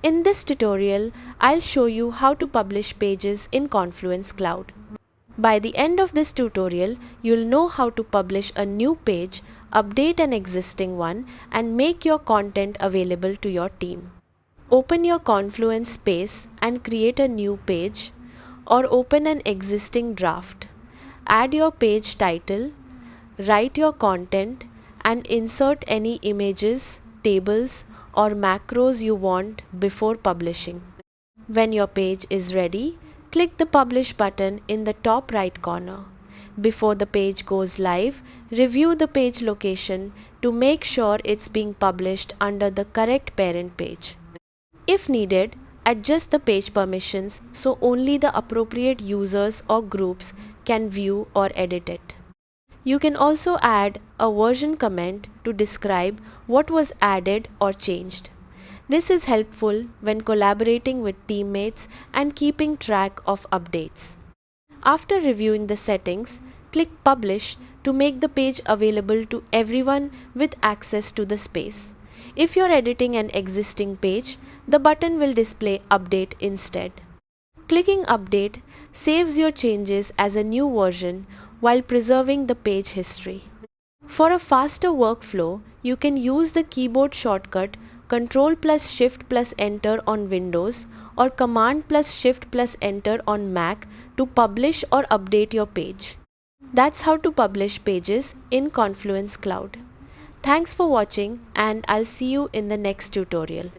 In this tutorial, I'll show you how to publish pages in Confluence Cloud. By the end of this tutorial, you'll know how to publish a new page, update an existing one, and make your content available to your team. Open your Confluence space and create a new page, or open an existing draft. Add your page title, write your content, and insert any images, tables, or macros you want before publishing. When your page is ready, click the Publish button in the top right corner. Before the page goes live, review the page location to make sure it's being published under the correct parent page. If needed, adjust the page permissions so only the appropriate users or groups can view or edit it. You can also add a version comment to describe what was added or changed. This is helpful when collaborating with teammates and keeping track of updates. After reviewing the settings, click Publish to make the page available to everyone with access to the space. If you're editing an existing page, the button will display Update instead. Clicking Update saves your changes as a new version while preserving the page history. For a faster workflow, you can use the keyboard shortcut Ctrl+Shift+Enter on Windows or Command+Shift+Enter on Mac to publish or update your page. That's how to publish pages in Confluence Cloud. Thanks for watching, and I'll see you in the next tutorial.